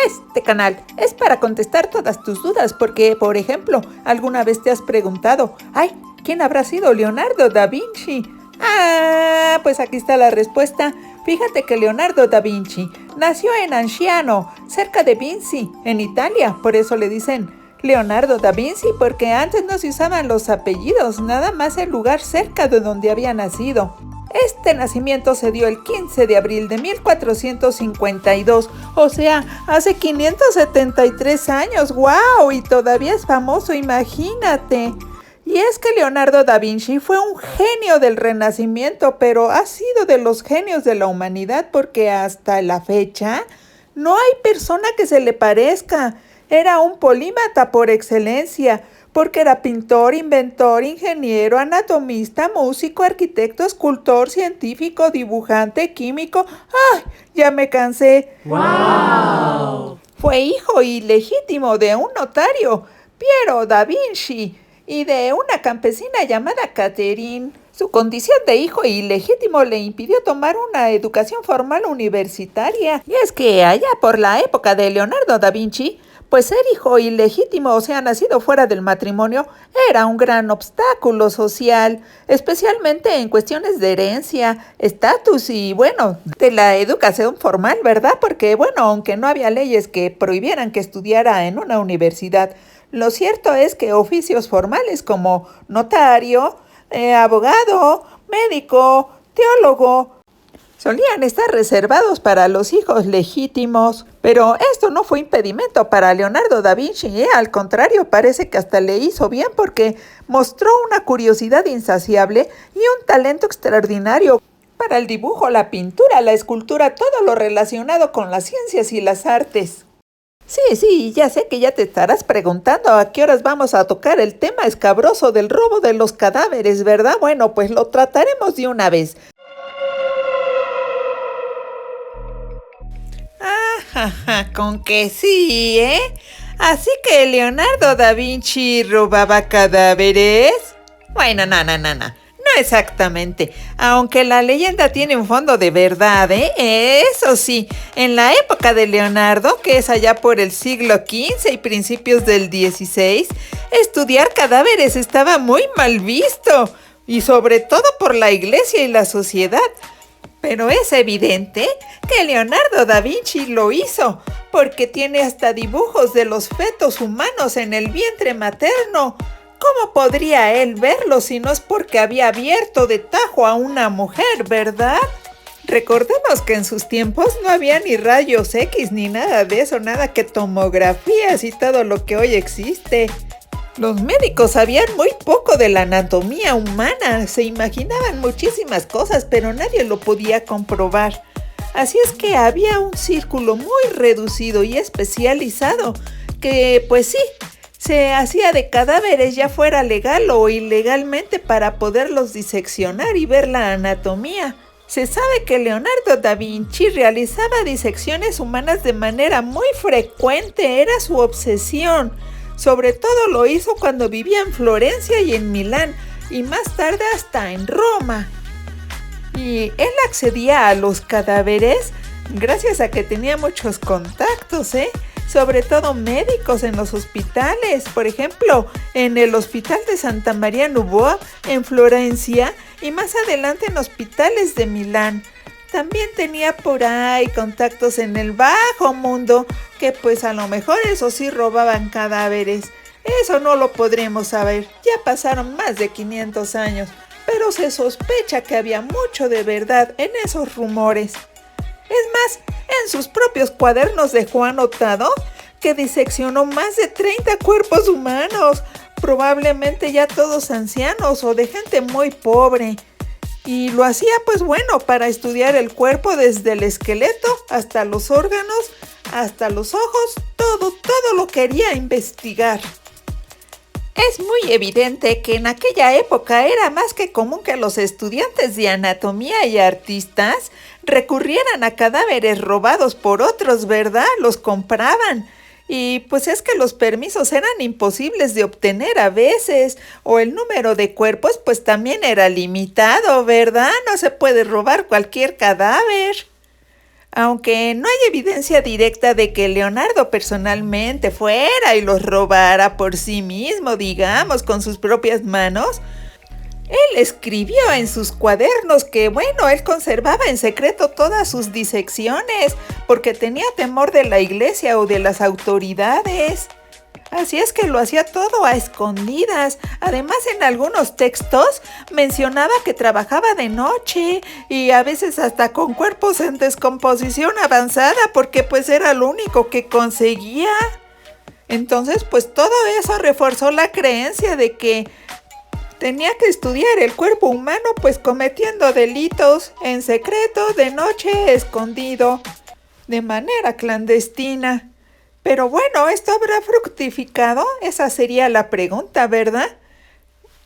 Este canal es para contestar todas tus dudas porque, por ejemplo, alguna vez te has preguntado, ay, ¿quién habrá sido Leonardo da Vinci? Ah, pues aquí está la respuesta. Fíjate que Leonardo da Vinci nació en Anciano, cerca de Vinci, en Italia. Por eso le dicen Leonardo da Vinci, porque antes no se usaban los apellidos, nada más el lugar cerca de donde había nacido. Este nacimiento se dio el 15 de abril de 1452, o sea, hace 573 años. ¡Guau! Y todavía es famoso, imagínate. Y es que Leonardo da Vinci fue un genio del Renacimiento, pero ha sido de los genios de la humanidad porque hasta la fecha no hay persona que se le parezca. Era un polímata por excelencia, porque era pintor, inventor, ingeniero, anatomista, músico, arquitecto, escultor, científico, dibujante, químico. ¡Ay! Ya me cansé. ¡Wow! Fue hijo ilegítimo de un notario, Piero da Vinci, y de una campesina llamada Catherine. Su condición de hijo ilegítimo le impidió tomar una educación formal universitaria. Y es que allá por la época de Leonardo da Vinci, pues ser hijo ilegítimo, o sea, nacido fuera del matrimonio, era un gran obstáculo social, especialmente en cuestiones de herencia, estatus y, bueno, de la educación formal, ¿verdad? Porque, bueno, aunque no había leyes que prohibieran que estudiara en una universidad, lo cierto es que oficios formales como notario, abogado, médico, teólogo, solían estar reservados para los hijos legítimos, pero esto no fue impedimento para Leonardo da Vinci, al contrario, parece que hasta le hizo bien porque mostró una curiosidad insaciable y un talento extraordinario para el dibujo, la pintura, la escultura, todo lo relacionado con las ciencias y las artes. Sí, ya sé que ya te estarás preguntando a qué horas vamos a tocar el tema escabroso del robo de los cadáveres, ¿verdad? Bueno, pues lo trataremos de una vez. Con que sí, ¿eh? Así que Leonardo da Vinci robaba cadáveres. Bueno, no exactamente, aunque la leyenda tiene un fondo de verdad, ¿eh? Eso sí, en la época de Leonardo, que es allá por el siglo XV y principios del XVI, estudiar cadáveres estaba muy mal visto, y sobre todo por la iglesia y la sociedad. Pero es evidente que Leonardo da Vinci lo hizo, porque tiene hasta dibujos de los fetos humanos en el vientre materno. ¿Cómo podría él verlo si no es porque había abierto de tajo a una mujer, verdad? Recordemos que en sus tiempos no había ni rayos X ni nada de eso, nada que tomografías y todo lo que hoy existe. Los médicos sabían muy poco de la anatomía humana, se imaginaban muchísimas cosas, pero nadie lo podía comprobar. Así es que había un círculo muy reducido y especializado que, pues sí, se hacía de cadáveres ya fuera legal o ilegalmente para poderlos diseccionar y ver la anatomía. Se sabe que Leonardo da Vinci realizaba disecciones humanas de manera muy frecuente, era su obsesión. Sobre todo lo hizo cuando vivía en Florencia y en Milán, y más tarde hasta en Roma. Y él accedía a los cadáveres gracias a que tenía muchos contactos, sobre todo médicos en los hospitales. Por ejemplo, en el Hospital de Santa María Nuova, en Florencia, y más adelante en hospitales de Milán. También tenía por ahí contactos en el bajo mundo, que pues a lo mejor eso sí robaban cadáveres. Eso no lo podremos saber, ya pasaron más de 500 años, pero se sospecha que había mucho de verdad en esos rumores. Es más, en sus propios cuadernos dejó anotado que diseccionó más de 30 cuerpos humanos, probablemente ya todos ancianos o de gente muy pobre. Y lo hacía pues bueno para estudiar el cuerpo desde el esqueleto hasta los órganos, hasta los ojos, todo lo quería investigar. Es muy evidente que en aquella época era más que común que los estudiantes de anatomía y artistas recurrieran a cadáveres robados por otros, ¿verdad? Los compraban. Y pues es que los permisos eran imposibles de obtener a veces, o el número de cuerpos pues también era limitado, ¿verdad? No se puede robar cualquier cadáver. Aunque no hay evidencia directa de que Leonardo personalmente fuera y los robara por sí mismo, digamos, con sus propias manos, él escribió en sus cuadernos que, bueno, él conservaba en secreto todas sus disecciones porque tenía temor de la iglesia o de las autoridades. Así es que lo hacía todo a escondidas. Además, en algunos textos mencionaba que trabajaba de noche y a veces hasta con cuerpos en descomposición avanzada porque pues era lo único que conseguía. Entonces, pues todo eso reforzó la creencia de que tenía que estudiar el cuerpo humano pues cometiendo delitos en secreto, de noche, escondido, de manera clandestina. Pero bueno, ¿esto habrá fructificado? Esa sería la pregunta, ¿verdad?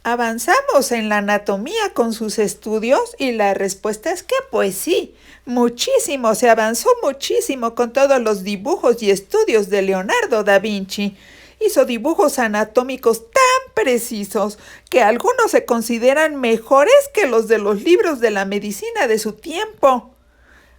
Avanzamos en la anatomía con sus estudios y la respuesta es que pues sí, muchísimo, se avanzó muchísimo con todos los dibujos y estudios de Leonardo da Vinci. Hizo dibujos anatómicos tan precisos que algunos se consideran mejores que los de los libros de la medicina de su tiempo.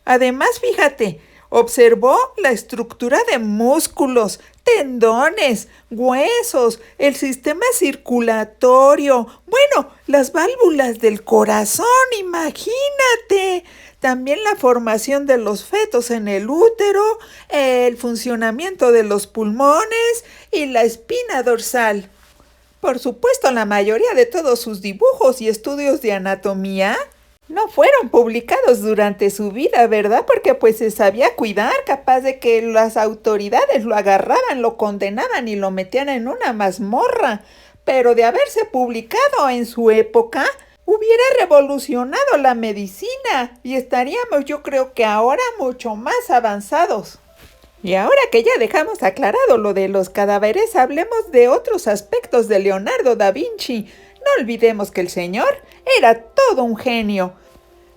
Además, fíjate, observó la estructura de músculos, tendones, huesos, el sistema circulatorio, bueno, las válvulas del corazón, imagínate. También la formación de los fetos en el útero, el funcionamiento de los pulmones y la espina dorsal. Por supuesto, la mayoría de todos sus dibujos y estudios de anatomía no fueron publicados durante su vida, ¿verdad? Porque pues se sabía cuidar, capaz de que las autoridades lo agarraban, lo condenaban y lo metían en una mazmorra. Pero de haberse publicado en su época, hubiera revolucionado la medicina y estaríamos, yo creo que ahora mucho más avanzados. Y ahora que ya dejamos aclarado lo de los cadáveres, hablemos de otros aspectos de Leonardo da Vinci. No olvidemos que el señor era todo un genio.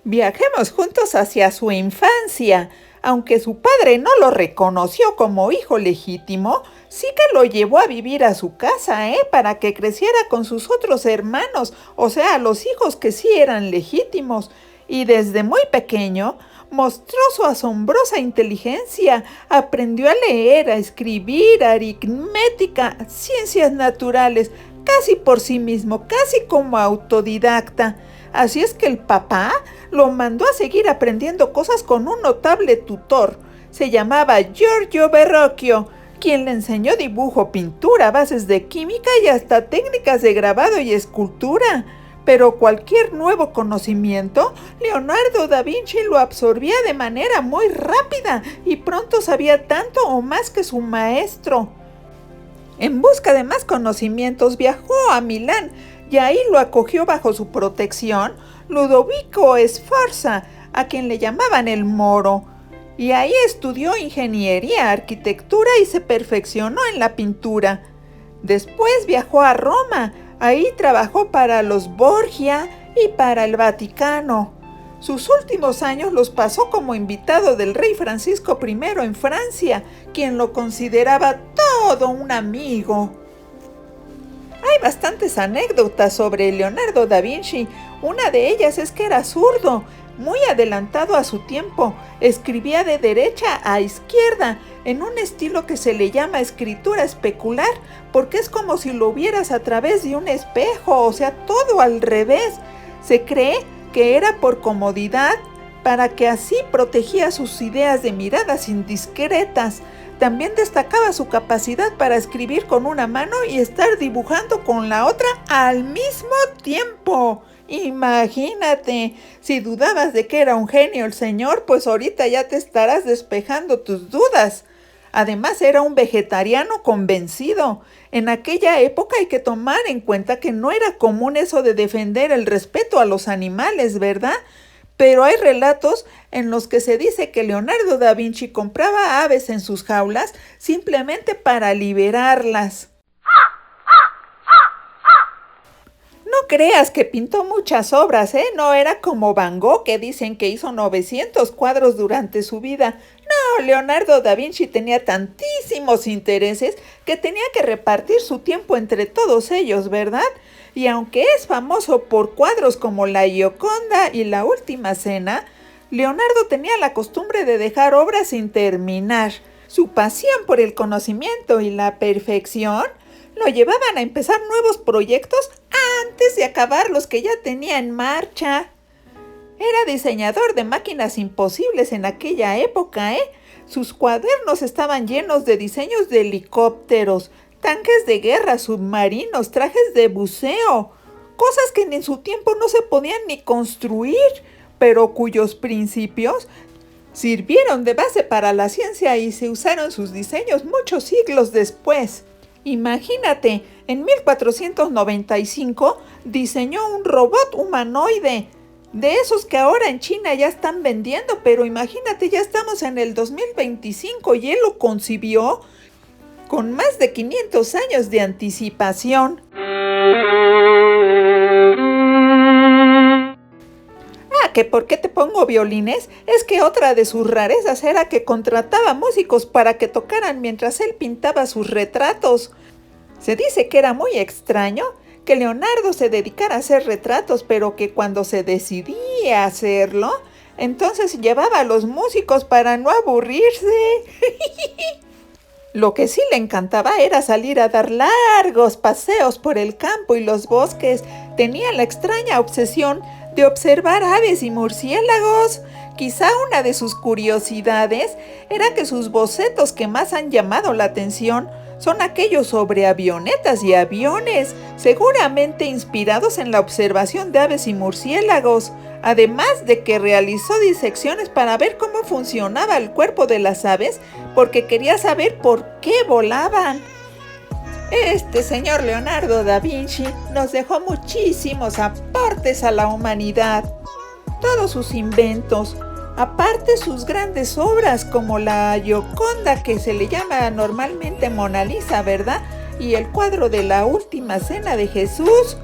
Viajemos juntos hacia su infancia. Aunque su padre no lo reconoció como hijo legítimo, sí que lo llevó a vivir a su casa, para que creciera con sus otros hermanos, o sea, los hijos que sí eran legítimos. Y desde muy pequeño mostró su asombrosa inteligencia, aprendió a leer, a escribir, aritmética, ciencias naturales, casi por sí mismo, casi como autodidacta. Así es que el papá lo mandó a seguir aprendiendo cosas con un notable tutor. Se llamaba Giorgio Verrocchio, quien le enseñó dibujo, pintura, bases de química y hasta técnicas de grabado y escultura. Pero cualquier nuevo conocimiento, Leonardo da Vinci lo absorbía de manera muy rápida y pronto sabía tanto o más que su maestro. En busca de más conocimientos viajó a Milán y ahí lo acogió bajo su protección Ludovico Sforza, a quien le llamaban el Moro. Y ahí estudió ingeniería, arquitectura y se perfeccionó en la pintura. Después viajó a Roma, ahí trabajó para los Borgia y para el Vaticano. Sus últimos años los pasó como invitado del rey Francisco I en Francia, quien lo consideraba todo un amigo. Hay bastantes anécdotas sobre Leonardo da Vinci. Una de ellas es que era zurdo, muy adelantado a su tiempo. Escribía de derecha a izquierda, en un estilo que se le llama escritura especular, porque es como si lo vieras a través de un espejo, o sea, todo al revés. Se cree que era por comodidad, para que así protegía sus ideas de miradas indiscretas. También destacaba su capacidad para escribir con una mano y estar dibujando con la otra al mismo tiempo. Imagínate, si dudabas de que era un genio el señor, pues ahorita ya te estarás despejando tus dudas. Además era un vegetariano convencido. En aquella época hay que tomar en cuenta que no era común eso de defender el respeto a los animales, ¿verdad? Pero hay relatos en los que se dice que Leonardo da Vinci compraba aves en sus jaulas simplemente para liberarlas. No creas que pintó muchas obras, No era como Van Gogh, que dicen que hizo 900 cuadros durante su vida. No, Leonardo da Vinci tenía tantísimos intereses que tenía que repartir su tiempo entre todos ellos, ¿verdad? Y aunque es famoso por cuadros como La Gioconda y La Última Cena, Leonardo tenía la costumbre de dejar obras sin terminar. Su pasión por el conocimiento y la perfección lo llevaban a empezar nuevos proyectos antes de acabar los que ya tenía en marcha. Era diseñador de máquinas imposibles en aquella época, ¿eh? Sus cuadernos estaban llenos de diseños de helicópteros, tanques de guerra, submarinos, trajes de buceo, cosas que en su tiempo no se podían ni construir, pero cuyos principios sirvieron de base para la ciencia y se usaron sus diseños muchos siglos después. Imagínate, en 1495 diseñó un robot humanoide, de esos que ahora en China ya están vendiendo, pero imagínate, ya estamos en el 2025 y él lo concibió con más de 500 años de anticipación. ¿Que por qué te pongo violines? Es que otra de sus rarezas era que contrataba músicos para que tocaran mientras él pintaba sus retratos. Se dice que era muy extraño que Leonardo se dedicara a hacer retratos, pero que cuando se decidía a hacerlo, entonces llevaba a los músicos para no aburrirse. Lo que sí le encantaba era salir a dar largos paseos por el campo y los bosques. Tenía la extraña obsesión de observar aves y murciélagos. Quizá una de sus curiosidades era que sus bocetos que más han llamado la atención son aquellos sobre avionetas y aviones, seguramente inspirados en la observación de aves y murciélagos, además de que realizó disecciones para ver cómo funcionaba el cuerpo de las aves, porque quería saber por qué volaban. Este señor Leonardo da Vinci nos dejó muchísimos aportes a la humanidad. Todos sus inventos, aparte sus grandes obras como la Gioconda, que se le llama normalmente Mona Lisa, ¿verdad? Y el cuadro de la Última Cena de Jesús.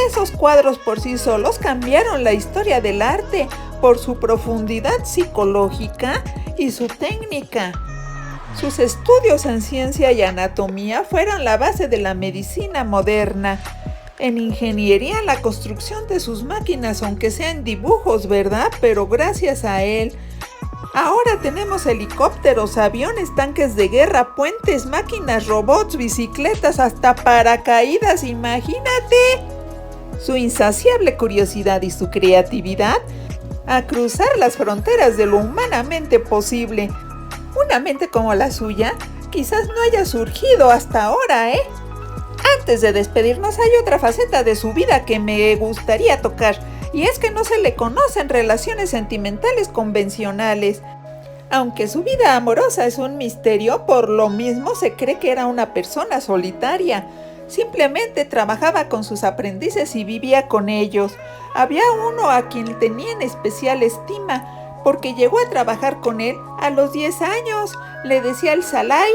Esos cuadros por sí solos cambiaron la historia del arte por su profundidad psicológica y su técnica. Sus estudios en ciencia y anatomía fueron la base de la medicina moderna. En ingeniería, la construcción de sus máquinas, aunque sean dibujos, ¿verdad? Pero gracias a él, ahora tenemos helicópteros, aviones, tanques de guerra, puentes, máquinas, robots, bicicletas, hasta paracaídas, imagínate. Su insaciable curiosidad y su creatividad a cruzar las fronteras de lo humanamente posible. Una mente como la suya quizás no haya surgido hasta ahora, ¿eh? Antes de despedirnos, hay otra faceta de su vida que me gustaría tocar, y es que no se le conocen relaciones sentimentales convencionales. Aunque su vida amorosa es un misterio, por lo mismo se cree que era una persona solitaria. Simplemente trabajaba con sus aprendices y vivía con ellos. Había uno a quien tenía en especial estima, porque llegó a trabajar con él a los 10 años, le decía el Salai,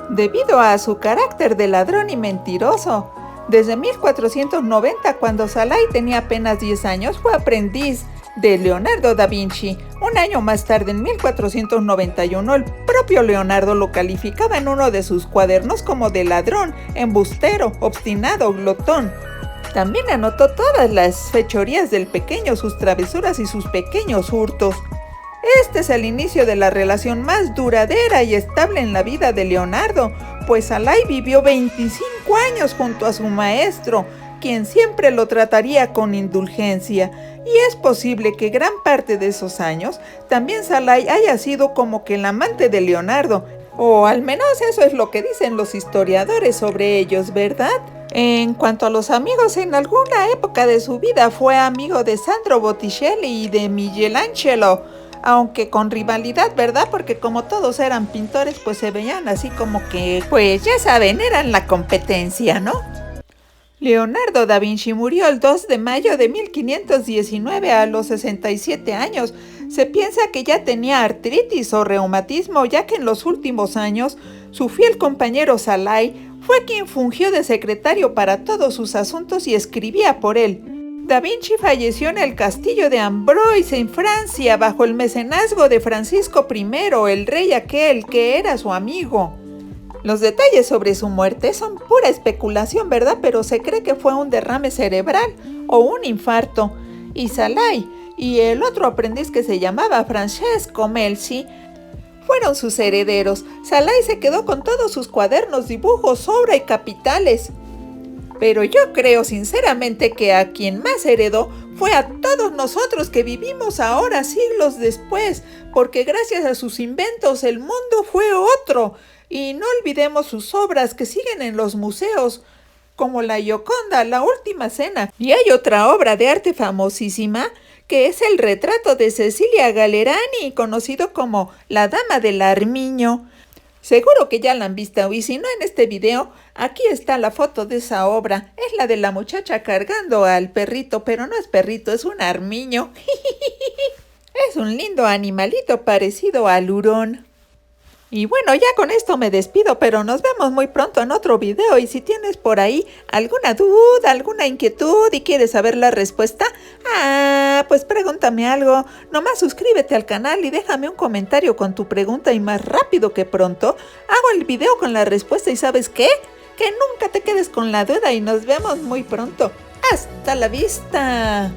debido a su carácter de ladrón y mentiroso. Desde 1490, cuando Salai tenía apenas 10 años, fue aprendiz de Leonardo da Vinci. Un año más tarde, en 1491, el propio Leonardo lo calificaba en uno de sus cuadernos como de ladrón, embustero, obstinado, glotón. También anotó todas las fechorías del pequeño, sus travesuras y sus pequeños hurtos. Este es el inicio de la relación más duradera y estable en la vida de Leonardo, pues Salai vivió 25 años junto a su maestro, quien siempre lo trataría con indulgencia, y es posible que gran parte de esos años también Salai haya sido como que el amante de Leonardo, o al menos eso es lo que dicen los historiadores sobre ellos, ¿verdad? En cuanto a los amigos, en alguna época de su vida fue amigo de Sandro Botticelli y de Michelangelo, aunque con rivalidad, ¿verdad? Porque como todos eran pintores, pues se veían así como que, pues ya saben, eran la competencia, ¿no? Leonardo da Vinci murió el 2 de mayo de 1519 a los 67 años. Se piensa que ya tenía artritis o reumatismo, ya que en los últimos años su fiel compañero Salai fue quien fungió de secretario para todos sus asuntos y escribía por él. Da Vinci falleció en el castillo de Amboise, en Francia, bajo el mecenazgo de Francisco I, el rey aquel que era su amigo. Los detalles sobre su muerte son pura especulación, ¿verdad? Pero se cree que fue un derrame cerebral o un infarto. Y Salai y el otro aprendiz que se llamaba Francesco Melzi fueron sus herederos. Salai se quedó con todos sus cuadernos, dibujos, obra y capitales. Pero yo creo sinceramente que a quien más heredó fue a todos nosotros que vivimos ahora siglos después, porque gracias a sus inventos el mundo fue otro. Y no olvidemos sus obras que siguen en los museos, como la Gioconda, la Última Cena. Y hay otra obra de arte famosísima, que es el retrato de Cecilia Gallerani, conocido como la Dama del Armiño. Seguro que ya la han visto, y si no en este video, aquí está la foto de esa obra. Es la de la muchacha cargando al perrito, pero no es perrito, es un armiño. Es un lindo animalito parecido al hurón. Y bueno, ya con esto me despido, pero nos vemos muy pronto en otro video. Y si tienes por ahí alguna duda, alguna inquietud y quieres saber la respuesta, pues pregúntame algo. Nomás suscríbete al canal y déjame un comentario con tu pregunta y más rápido que pronto hago el video con la respuesta. ¿Y sabes qué? Que nunca te quedes con la duda y nos vemos muy pronto. ¡Hasta la vista!